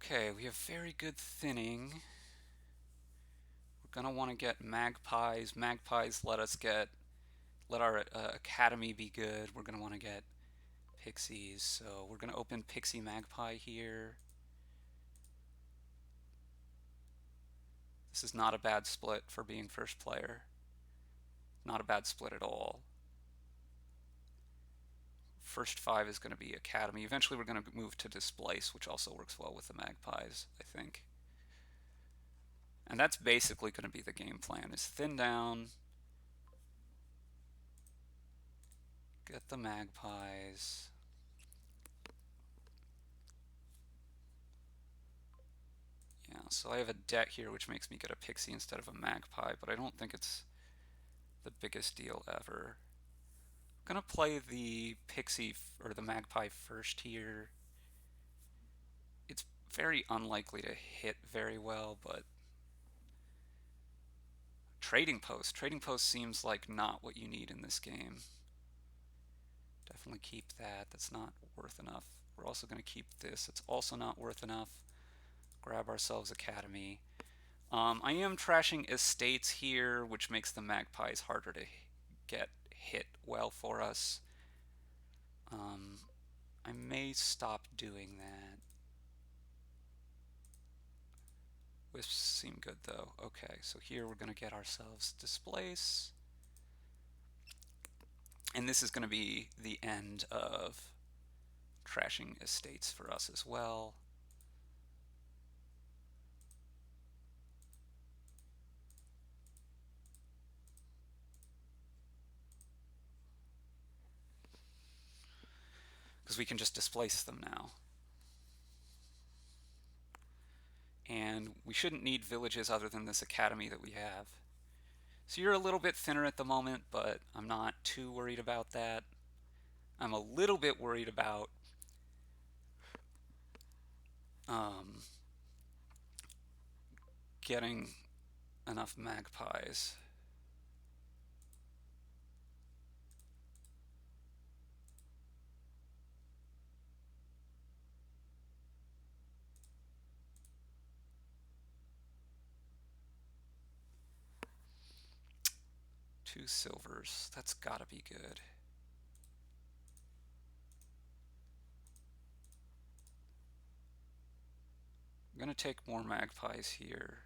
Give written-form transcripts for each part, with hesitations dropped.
Okay, we have very good thinning. We're gonna want to get magpies. Magpies let our academy be good. We're gonna want to get pixies. So we're gonna open pixie magpie here. This is not a bad split for being first player. Not a bad split at all. First five is going to be academy. Eventually we're going to move to displace, which also works well with the magpies, I think. And that's basically going to be the game plan, is thin down, get the magpies. Yeah, so I have a debt here which makes me get a pixie instead of a magpie, but I don't think it's the biggest deal ever. I'm gonna play the pixie or the magpie first here. It's very unlikely to hit very well, but trading post. Trading post seems like not what you need in this game. Definitely keep that. That's not worth enough. We're also going to keep this. It's also not worth enough. Grab ourselves Academy. I am trashing estates here, which makes the magpies harder to get hit well for us. I may stop doing that. Wisps seem good though. Okay, so here we're going to get ourselves displace. And this is going to be the end of trashing estates for us as well. Because we can just displace them now. And we shouldn't need villages other than this academy that we have. So you're a little bit thinner at the moment, but I'm not too worried about that. I'm a little bit worried about getting enough magpies. Two silvers. That's gotta be good. I'm gonna take more magpies here.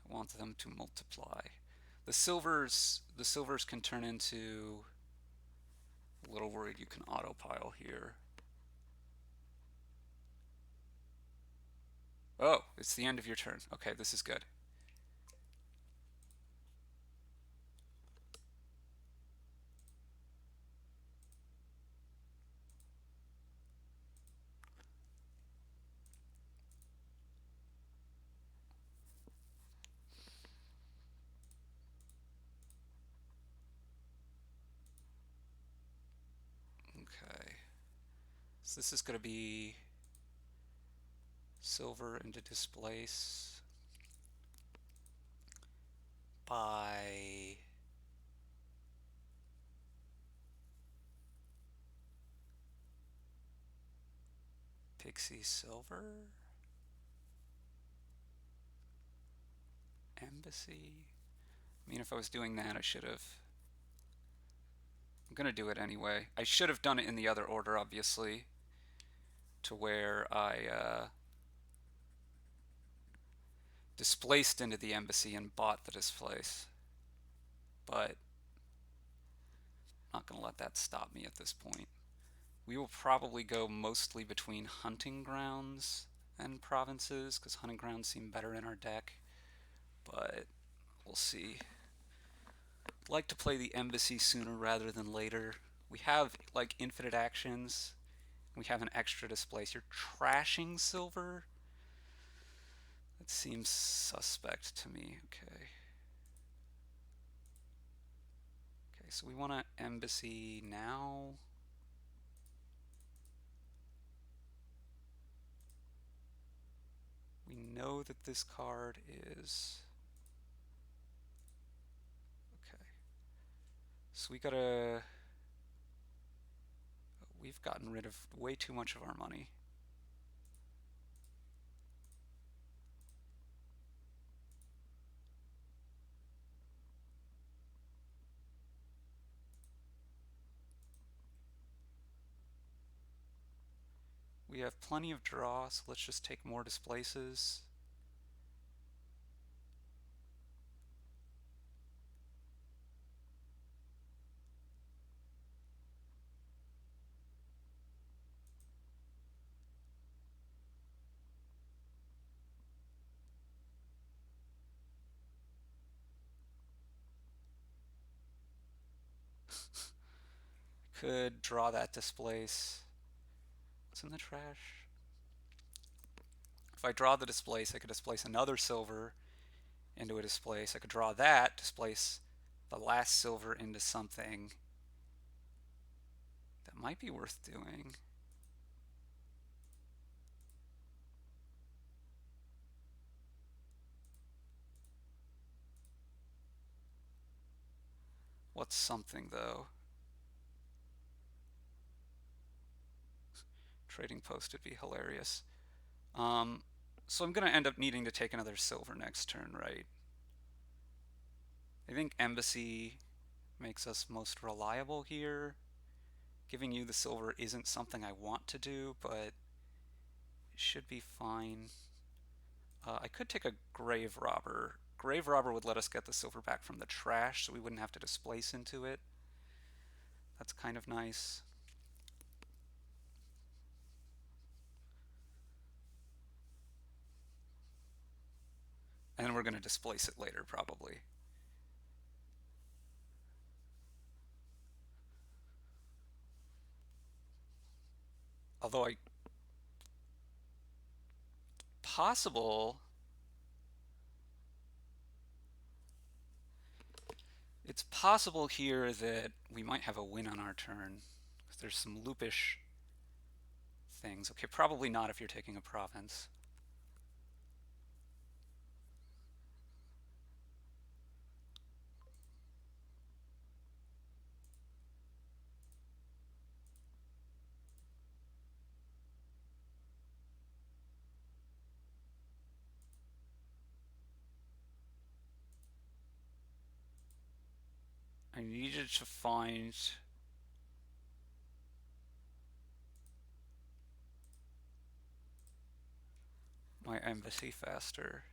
I want them to multiply. The silvers can turn into, a little worried you can autopile here. Oh, it's the end of your turn. Okay, this is good. Okay. So this is going to be silver into displace by pixie silver, embassy. I mean, if I was doing that, I should have. I'm going to do it anyway. I should have done it in the other order, obviously, to where I displaced into the embassy and bought the displace. But I'm not going to let that stop me at this point. We will probably go mostly between hunting grounds and provinces, because hunting grounds seem better in our deck. But we'll see. I'd like to play the embassy sooner rather than later. We have like infinite actions. We have an extra displace. You're trashing silver? That seems suspect to me. Okay. Okay, so we want an embassy now. We know that this card is... Okay. So we gotta... We've gotten rid of way too much of our money. We have plenty of draw, so let's just take more displaces. Could draw that displace. What's in the trash? If I draw the displace, I could displace another silver into a displace. I could draw that, displace the last silver into something. That might be worth doing. What's something, though? Trading post would be hilarious. So I'm going to end up needing to take another silver next turn, right? I think Embassy makes us most reliable here. Giving you the silver isn't something I want to do, but it should be fine. I could take a Grave Robber. Grave Robber would let us get the silver back from the trash, so we wouldn't have to displace into it. That's kind of nice. And we're going to displace it later, probably. Although possible, it's possible here that we might have a win on our turn. There's some loopish things. Okay, probably not if you're taking a province. I needed to find my embassy faster.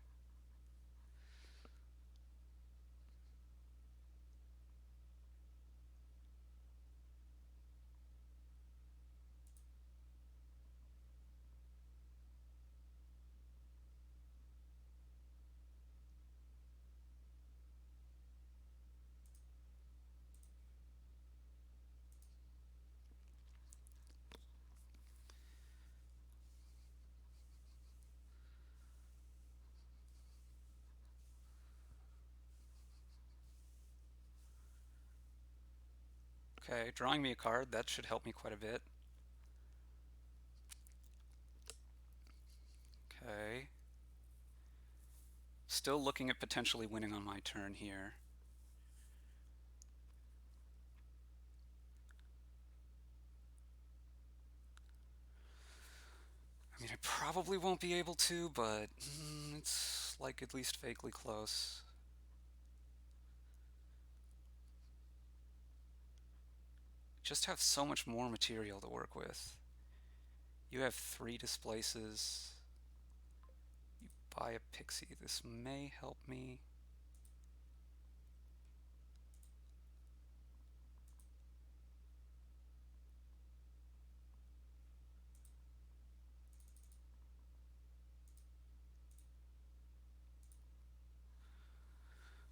Okay, drawing me a card, that should help me quite a bit. Okay. Still looking at potentially winning on my turn here. I mean, I probably won't be able to, but it's like at least vaguely close. Just have so much more material to work with. You have 3 displaces. You buy a pixie. This may help me.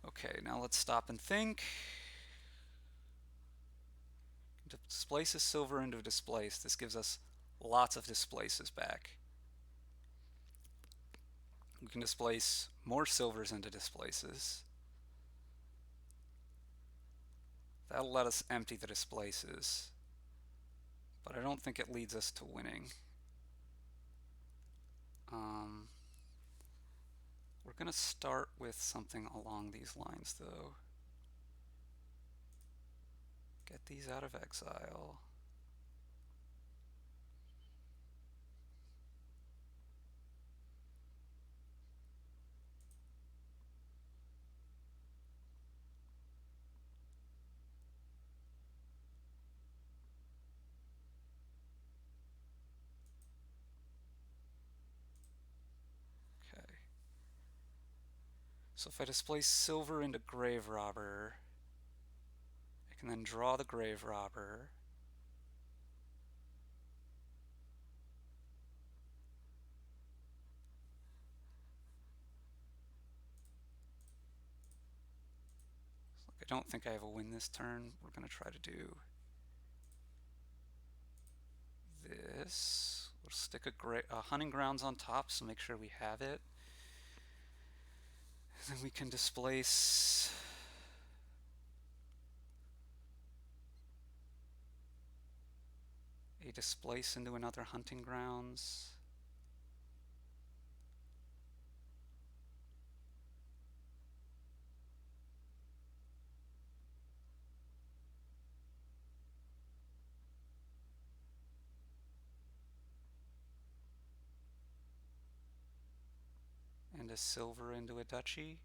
Okay, now let's stop and think. Displace a silver into a displace. This gives us lots of displaces back. We can displace more silvers into displaces. That'll let us empty the displaces, but I don't think it leads us to winning. We're going to start with something along these lines, though. Get these out of exile. So if I displace silver into grave robber, I can then draw the grave robber. I don't think I have a win this turn. We're going to try to do this. We'll stick a hunting grounds on top, so make sure we have it. And then we can displace a displace into another hunting grounds. And a silver into a duchy.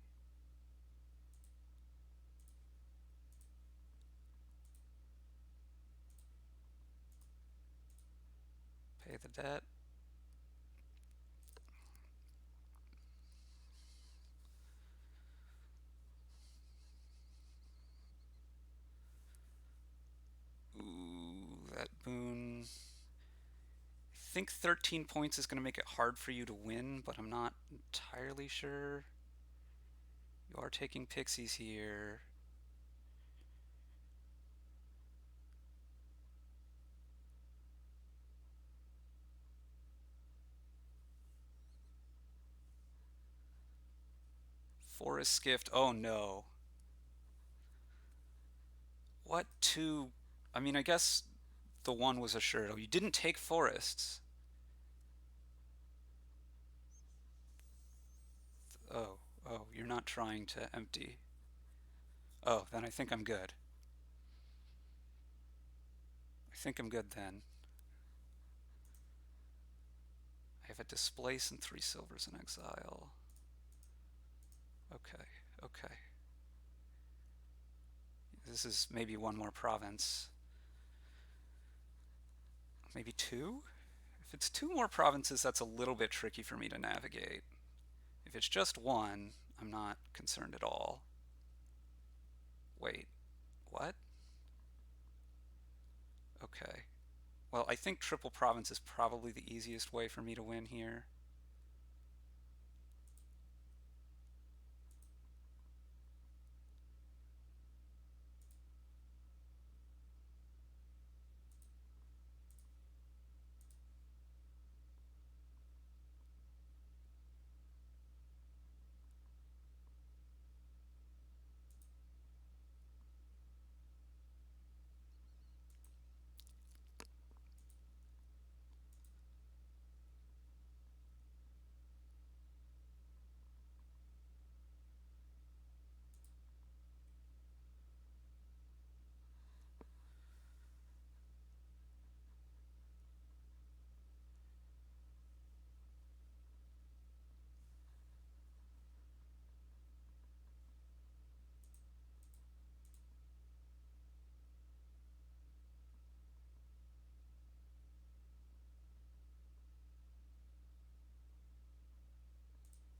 Pay the debt. Ooh, that boon. I think 13 points is going to make it hard for you to win, but I'm not entirely sure. You are taking pixies here. Forest skiffed. Oh no. What two? I mean, I guess the one was assured. Oh, you didn't take forests. Oh, oh, you're not trying to empty. Oh, then I think I'm good. I think I'm good then. I have a displace and 3 silvers in exile. Okay, okay. This is maybe one more province. Maybe 2? If it's 2 more provinces, that's a little bit tricky for me to navigate. If it's just 1, I'm not concerned at all. Wait, what? Okay. Well, I think triple province is probably the easiest way for me to win here.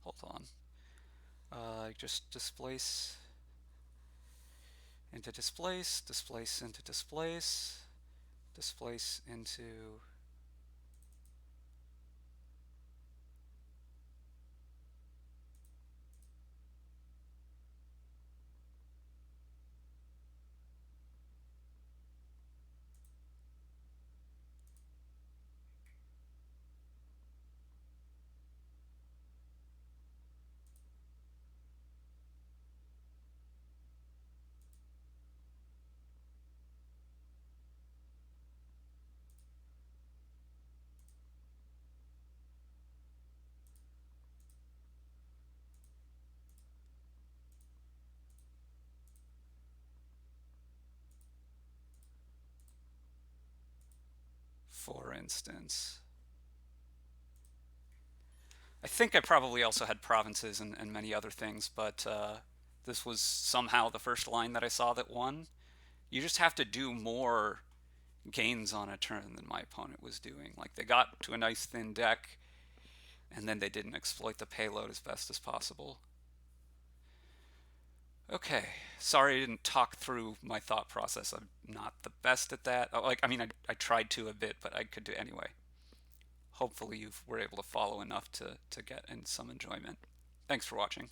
Hold on. Just displace into displace, displace into displace, displace into... For instance. I think I probably also had provinces and many other things, but this was somehow the first line that I saw that won. You just have to do more gains on a turn than my opponent was doing. Like, they got to a nice thin deck, and then they didn't exploit the payload as best as possible. Okay, sorry I didn't talk through my thought process. I'm not the best at that. Like, I mean, I tried to a bit, but I could do anyway. Hopefully you were able to follow enough to get in some enjoyment. Thanks for watching.